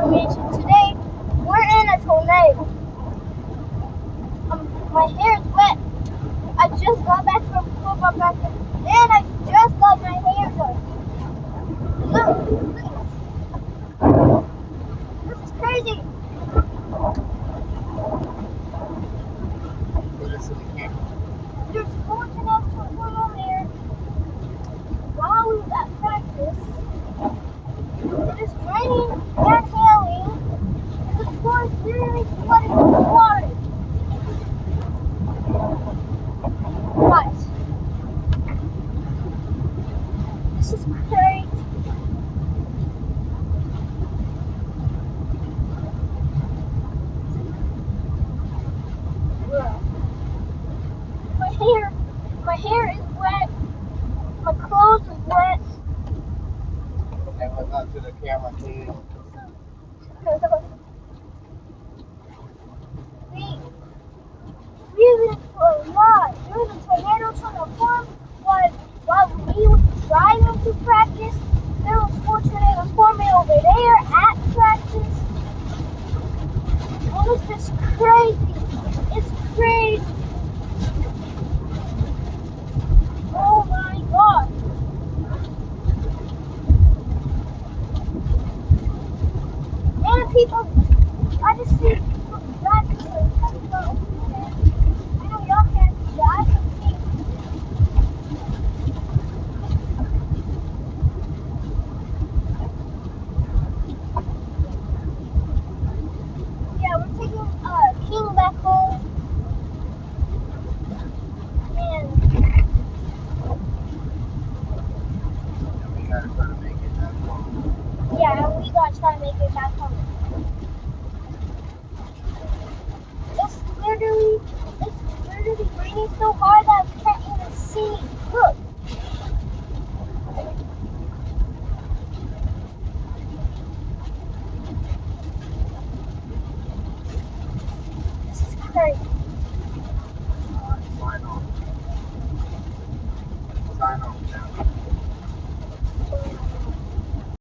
Horror Mansion. Today, we're in a tornado. My hair's wet. I just got back from football practice, and I just got my hair done. Look at this. This is crazy. There's 4 tornadoes going on there. While we was at practice, it is raining and hailing, and the floor is literally flooded with water. What? This is crazy. My hair is wet. My clothes are wet. Okay, look up to the camera, please. We lived for a lot. There was a tornado trying to form while we were driving to practice. There was 4 tornadoes forming over there at practice. And it's just crazy. It's crazy. Oh my God. And people, I just see people driving to the I know y'all can't see, but I can see. Yeah, we're taking King back home. And We gotta try to make it back home. yeah, we gotta try to make it back home. It's literally